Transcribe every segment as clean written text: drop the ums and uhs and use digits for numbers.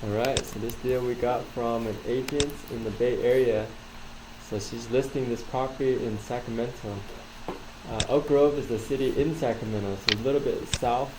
Alright, so this deal we got from an agent in the Bay Area. So she's listing this property in Sacramento. Oak Grove is the city in Sacramento, so a little bit south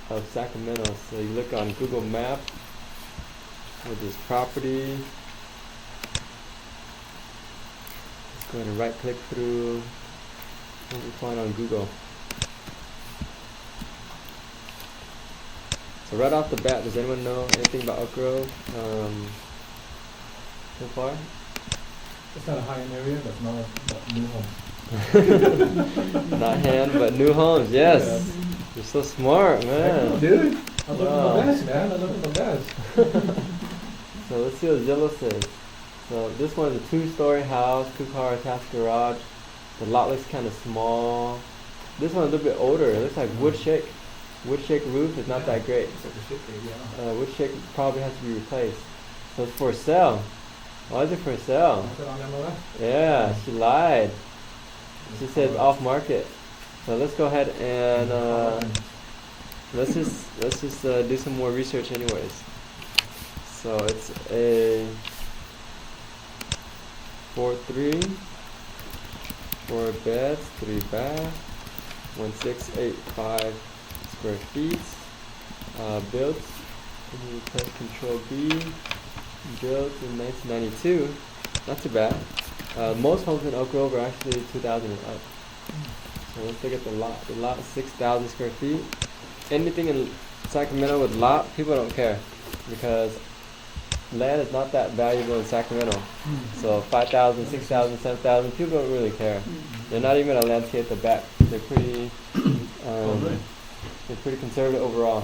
of Sacramento. So you look on Google Maps with this property. Just go ahead and right click through what we find on Google. So right off the bat, does anyone know anything about Oak Grove so far? It's not a high-end area, but not new homes. Not hand, but new homes. Yes, Yeah. you're so smart, man. Know, dude. I'm looking Wow. for the best, man. I'm looking for the best. So let's see what Zillow says. So this one is a 2-story house, 2-car attached garage. The lot looks kind of small. This one's a little bit older. It looks like wood shake. Wood shake roof is not that great. It's like a shit thing, yeah. Wood shake probably has to be replaced. So it's for sale. Why is it for sale? Is it on MLS? Yeah, she lied. She said it's off market. So let's go ahead and let's just do some more research anyways. So it's a 4-3, 4 beds, 3 baths, 1685 square feet. Built in Pest Control B. Built in 1992. Not too bad. Most homes in Oak Grove are actually 2,000 and up. So let's look at the lot. The lot is 6,000 square feet. Anything in Sacramento with lot, people don't care because land is not that valuable in Sacramento. So 5,000, 6,000, 7,000, people don't really care. They're not even a landscape the back. They're pretty conservative overall.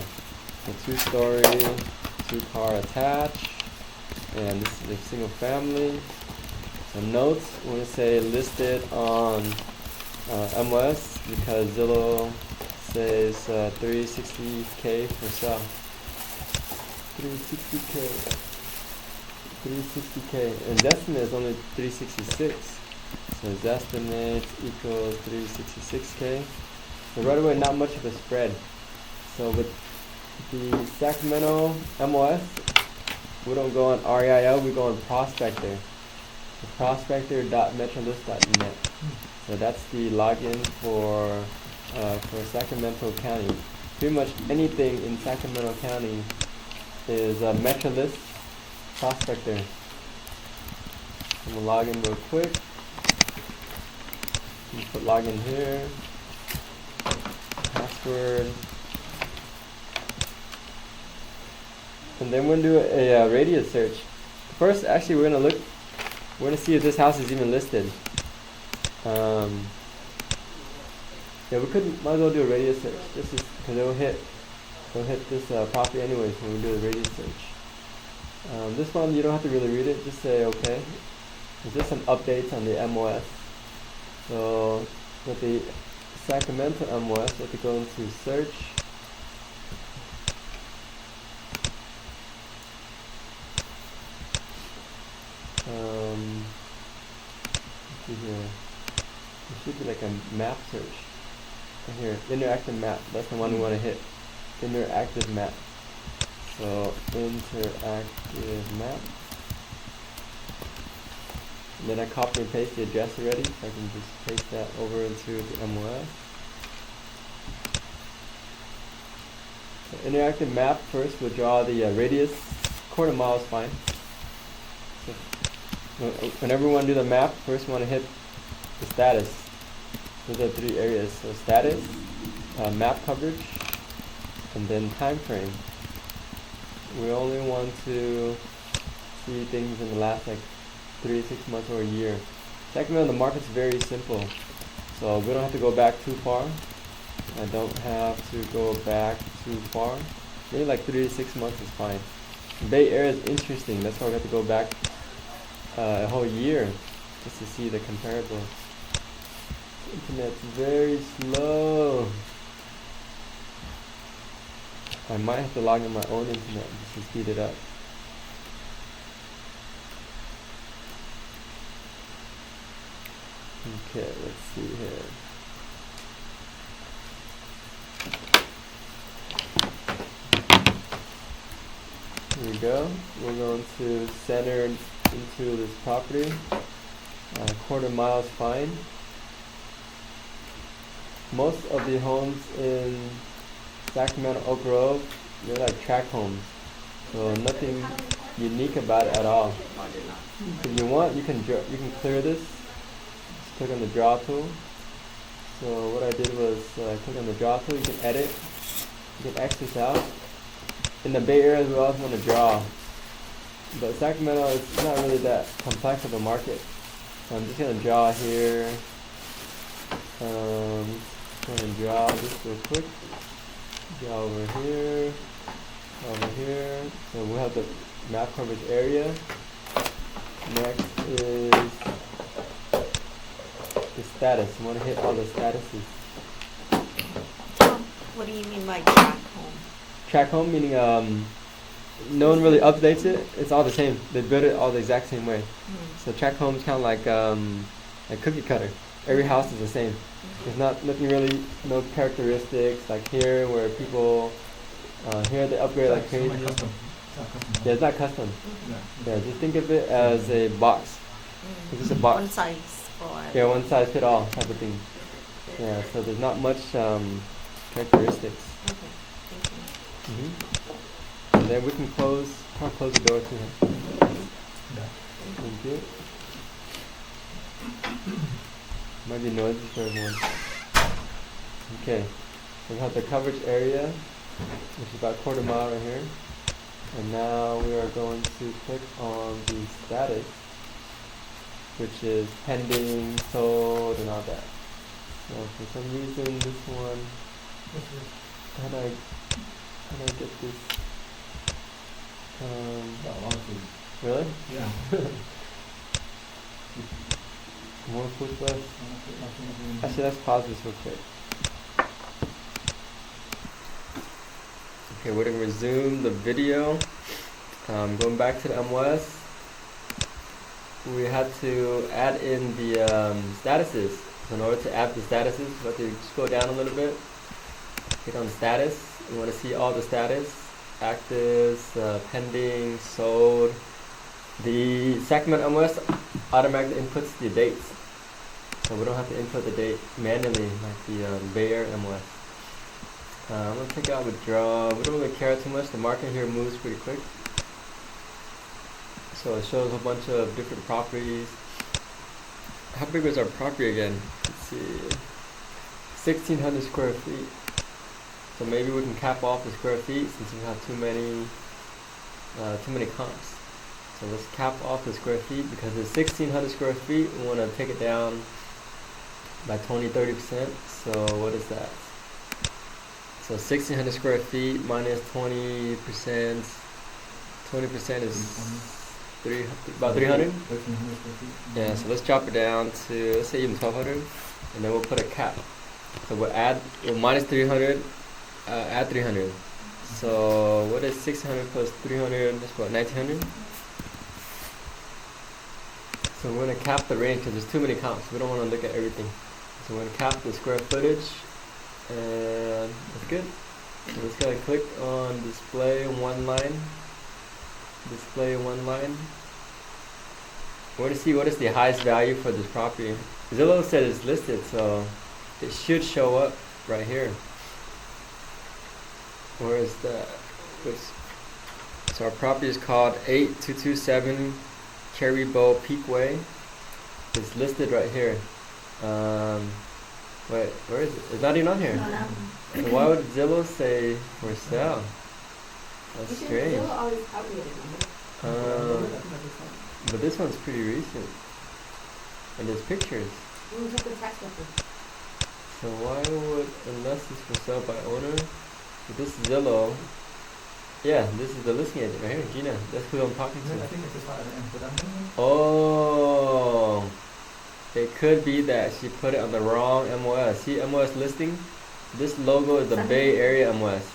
A 2-story, 2-car attached, and this is a single family. So notes, I want to say listed on MLS because Zillow says 360K for sale. 360K, and zestimate is only 366. So zestimate equals 366K. So right away, not much of a spread. So with the Sacramento MLS, we don't go on REIL, we go on Prospector. So prospector.metrolist.net. So that's the login for Sacramento County. Pretty much anything in Sacramento County is Metrolist Prospector. I'm gonna log in real quick. You put login here. Password. And then we're gonna do a radius search. First, actually, we're gonna see if this house is even listed. Yeah, we might as well do a radius search. This is because it'll hit this property anyways when we do the radius search. This one you don't have to really read it. Just say okay. There's just some updates on the MLS. So with the Sacramento MLS, you have to go into search. Let's see here. It should be like a map search. Right here, interactive map. That's the one we want to hit. Interactive map. So interactive map. And then I copy and paste the address already, so I can just paste that over into the MLS. So interactive map first will draw the radius. Quarter mile is fine. So whenever we want to do the map, first we want to hit the status. Those are 3 areas. So status, map coverage, and then time frame. We only want to see things in the last 3 to 6 months or a year. Sacramento, the market's very simple, so we don't have to go back too far. I don't have to go back too far. Maybe 3 to 6 months is fine. The Bay Area is interesting. That's why we have to go back a whole year just to see the comparable. Internet's very slow. I might have to log in my own internet just to speed it up. Okay, let's see here. Here we go. We're going to center into this property. Quarter mile is fine. Most of the homes in Sacramento, Oak Grove, they're like tract homes. So nothing unique about it at all. If you want, you can clear this. Just click on the draw tool. So what I did was click on the draw tool. You can edit. You can X this out. In the Bay Area, we always want to draw. But Sacramento, it's not really that complex of a market. So I'm just going to draw here. Going to draw this real quick. Draw over here. Over here. So we'll have the map coverage area. Next is the status. You want to hit all the statuses. What do you mean by track home? Track home meaning no one really updates it. It's all the same. They build it all the exact same way. So track home is kind of like cookie cutter. Every house is the same. There's nothing really, no characteristics like here where people here they upgrade like crazy. Yeah, it's not custom. Yeah, just think of it as a box. It's just a box. One size for. Yeah, one size fit all type of thing. Yeah, so there's not much characteristics. Okay, thank you. And then we can close the door to him. Thank you. Might be noisy for everyone. Okay, we have the coverage area, which is about a quarter mile right here. And now we are going to click on the status, which is pending, sold, and all that. So for some reason, this one, how do I get this? Really? Yeah. More push less. Actually, let's pause this real quick. Okay, we're going to resume the video. Going back to the MLS, we had to add in the statuses. So in order to add the statuses, we have to scroll down a little bit. Click on status. We want to see all the status. Actives, pending, sold. The Sacramento MLS automatically inputs the dates. So we don't have to input the date manually like the Bay Area MLS. I'm going to take out withdraw. We don't really care too much. The market here moves pretty quick. So it shows a bunch of different properties. How big was our property again? Let's see. 1,600 square feet. So maybe we can cap off the square feet since we have too many comps. So let's cap off the square feet because it's 1,600 square feet. We want to take it down by 20-30%. So what is that? So 1,600 square feet minus 20%. 20% is about 300. Yeah. So let's drop it down to, let's say even 1,200, and then we'll put a cap. So we'll minus 300. Add 300. So what is 600 plus 300? That's what, 1,900? So we're going to cap the range because there's too many comps. We don't want to look at everything. So we're going to cap the square footage. And that's good. So let's go and click on display one line. Display one line. We're going to see what is the highest value for this property. Zillow said it's listed, so it should show up right here. Where is that? So our property is called 8227 Caribou Peakway. It's listed right here. Wait, where is it? It's not even on here. So why would Zillow say for sale? That's strange. Zillow always outdated. But this one's pretty recent. And there's pictures. We'll check the tax record. So why would, unless it's for sale by owner, but this is Zillow. Yeah, this is the listing agent right here, Gina. That's who I'm talking to. I think it's just not an input. Oh, it could be that she put it on the wrong MLS. See MLS listing? This logo is the Bay Area MLS.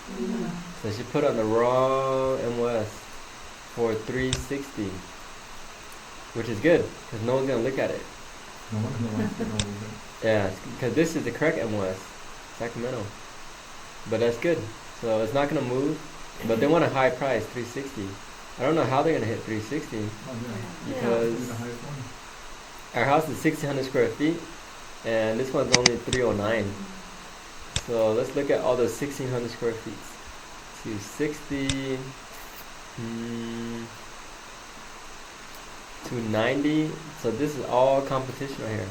So she put it on the wrong MLS for 360, which is good because no one's gonna look at it. No one's going to know. Yeah, because this is the correct MLS, Sacramento. But that's good. So it's not gonna move. But they want a high price, 360. I don't know how they're gonna hit 360 Oh, yeah. because It's the highest one. our house is 1,600 square feet, and this one's only 309. So let's look at all those 1,600 square feet. 260, 290. So this is all competition right here.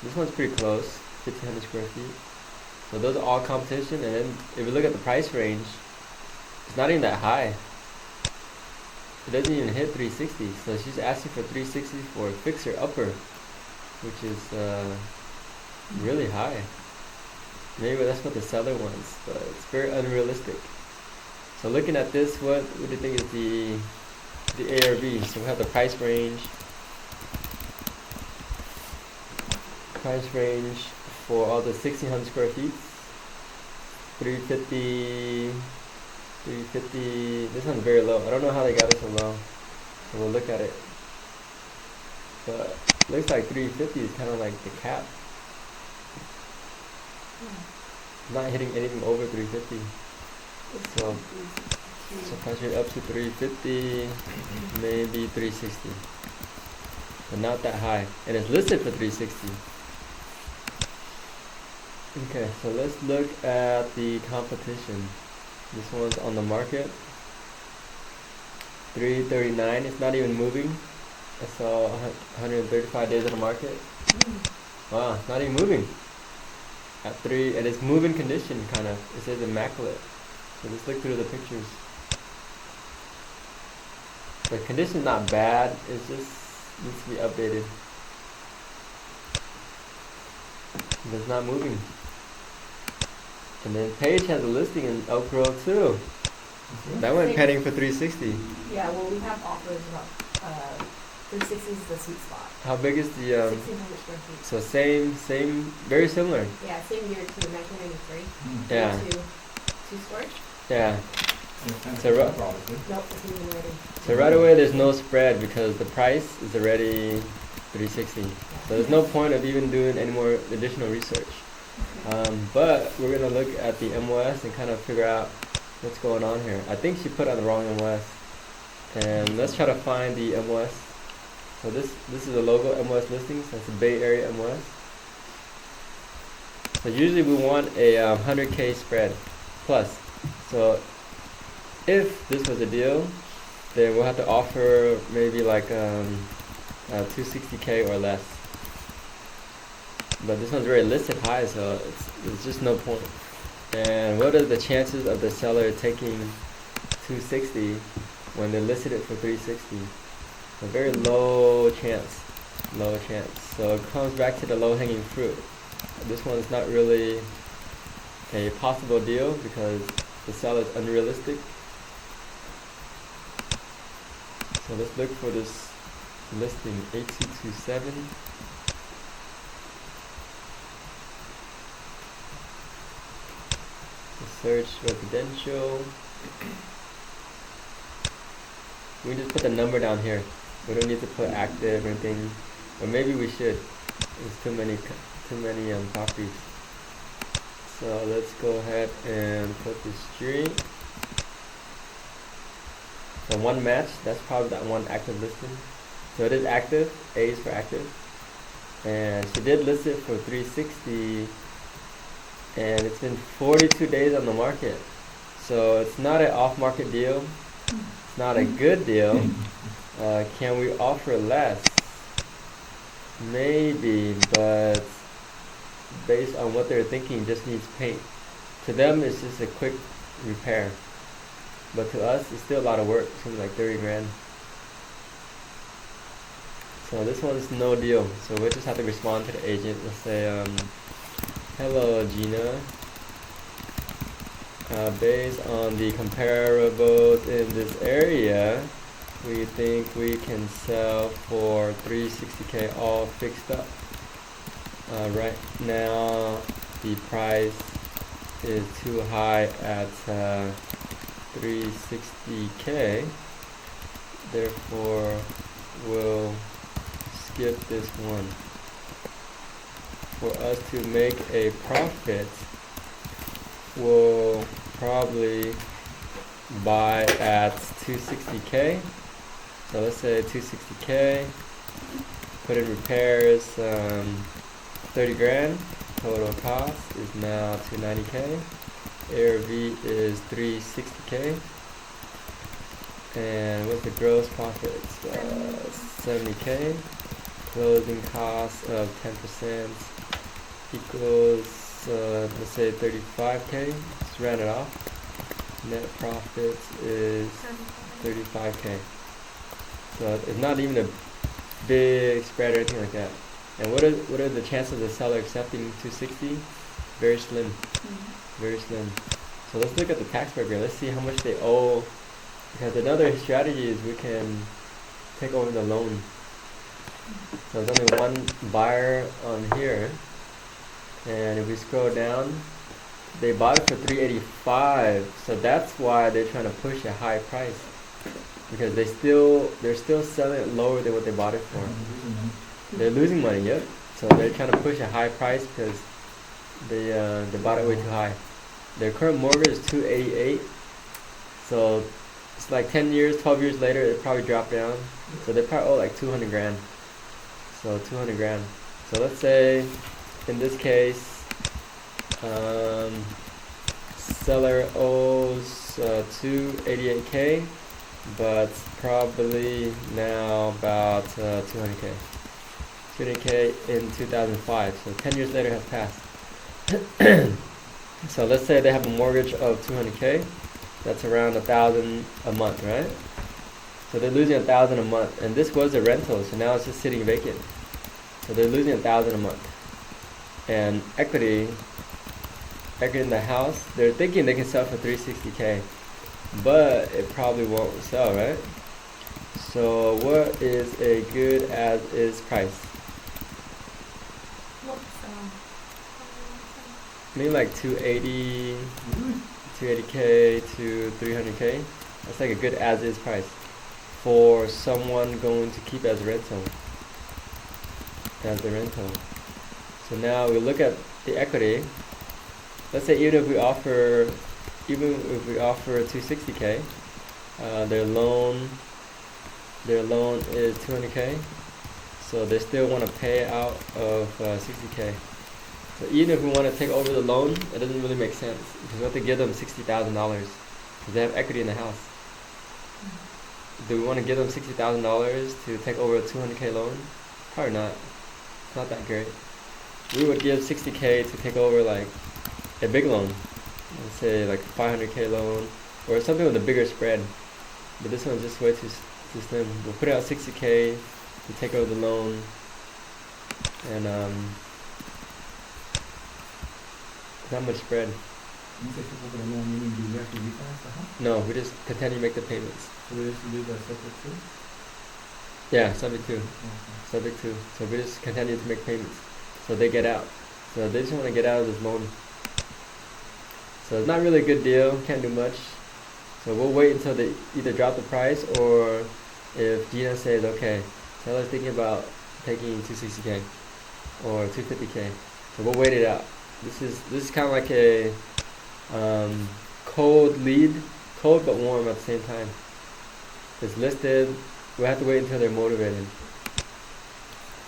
This one's pretty close, 1,500 square feet. So those are all competition, and then if you look at the price range, it's not even that high. It doesn't even hit 360. So she's asking for 360 for a fixer upper, which is really high. Maybe that's what the seller wants, but it's very unrealistic. So looking at this, what do you think is the ARV? So we have the price range. Price range for all the 1,600 square feet. 350. 350. This one's very low. I don't know how they got it so low. So we'll look at it. But looks like 350 is kind of like the cap. Not hitting anything over 350. So price rate up to 350, maybe 360. But not that high. And it's listed for 360. Okay, so let's look at the competition. This one's on the market. 339. It's not even moving. I saw 135 days on the market. Wow, it's not even moving. At 3, and it's moving condition kind of. It says immaculate. So let's look through the pictures. The condition's not bad. It just needs to be updated. It's not moving. And then Paige has a listing in Elk Grove too. That went pending for 360. Yeah, well, we have offers about, 360 is the sweet spot. How big is the 1,600 square feet. so same, very similar. Yeah, same year to 1993. Yeah. Two storage? Yeah. And So ru- probably. Nope, it's even ready. So right away there's no spread because the price is already 360. So there's no point of even doing any more additional research. But we're gonna look at the MLS and kind of figure out what's going on here. I think she put on the wrong MLS. And let's try to find the MLS. So this is a logo MLS listings. That's a Bay Area MLS. So usually we want a 100K spread plus. So if this was a deal, then we'll have to offer maybe like 260K or less. But this one's already listed high, so it's just no point. And what are the chances of the seller taking 260 when they listed it for 360? A very low chance. Low chance. So it comes back to the low-hanging fruit. This one's not really a possible deal because the seller is unrealistic. So let's look for this listing 8227. Search residential. We just put the number down here. We don't need to put active or anything, or maybe we should. There's too many properties. So let's go ahead and put the street. So one match. That's probably that one active listing. So it is active. A is for active, and she did list it for 360. And it's been 42 days on the market. So it's not an off-market deal. It's not a good deal. Can we offer less? Maybe, but based on what they're thinking, just needs paint. To them, it's just a quick repair. But to us, it's still a lot of work. Something like 30 grand. So this one's no deal. So we'll just have to respond to the agent and say, hello, Gina. Based on the comparables in this area, we think we can sell for 360K all fixed up. Right now, the price is too high at 360K. Therefore, we'll skip this one. For us to make a profit, we'll probably buy at 260K So let's say 260K. Put in repairs, 30 grand. Total cost is now 290K. ARV is 360K. And what's the gross profit? 70K. Closing cost of 10% equals, let's say 35K. Let's round it off. Net profit is 35K. So it's not even a big spread or anything like that. And what are the chances of the seller accepting 260? Very slim. Very slim. So let's look at the tax bracket. Let's see how much they owe. Because another strategy is we can take over the loan. So there's only one buyer on here. And if we scroll down, they bought it for 385. So that's why they're trying to push a high price. Because they're still selling it lower than what they bought it for. They're losing money, yep. So they're trying to push a high price because they bought it way too high. Their current mortgage is 288. So it's like 10 years, 12 years later, it probably dropped down. So they probably owe like 200 grand. So 200 grand. So let's say in this case, seller owes 288K, but probably now about 200K. 200K in 2005, so 10 years later has passed. So let's say they have a mortgage of 200K. That's around 1,000 a month, right? So they're losing 1,000 a month, and this was a rental, so now it's just sitting vacant. So they're losing 1,000 a month. And equity in the house, they're thinking they can sell for 360K, but it probably won't sell, right? So what is a good as is price? Maybe like 280K to 300K. That's like a good as is price for someone going to keep as rental. As the rental. So now we look at the equity. Let's say even if we offer 260K, their loan is 200K, so they still want to pay out of 60K. So even if we want to take over the loan, it doesn't really make sense because we have to give them $60,000 because they have equity in the house. Do we want to give them $60,000 to take over a 200K loan? Probably not. It's not that great. We would give 60K to take over like a big loan, let's say like a 500K loan or something with a bigger spread. But this one's just way too slim. We'll put out 60K to take over the loan, and not much spread. You say take over the loan, meaning do you have to refinance the house? No, we just continue to make the payments. So we just leave that subject to? Yeah, subject to. Okay. Subject to. So we just continue to make payments. So they get out. So they just want to get out of this loan. So it's not really a good deal. Can't do much. So we'll wait until they either drop the price or if Gina says, okay, seller's thinking about taking 260K or 250K. So we'll wait it out. This is kind of like a cold lead, cold but warm at the same time. It's listed. We have to wait until they're motivated.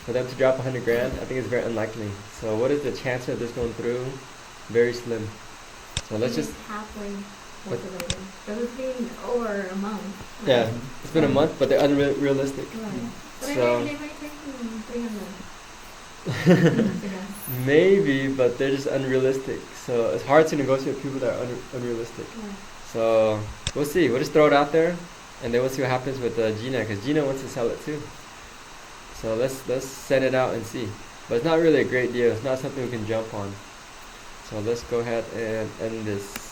For them to drop 100 grand, I think it's very unlikely. So what is the chance of this going through? Very slim. So let's just halfway motivated. But it's been over a month. yeah, it's been a month, but they're unrealistic. Right. But So they might take 300. maybe, but they're just unrealistic. So it's hard to negotiate with people that are unrealistic. Right. So we'll see. We'll just throw it out there, and then we'll see what happens with Gina, because Gina wants to sell it too. So let's send it out and see. But it's not really a great deal. It's not something we can jump on. So let's go ahead and end this.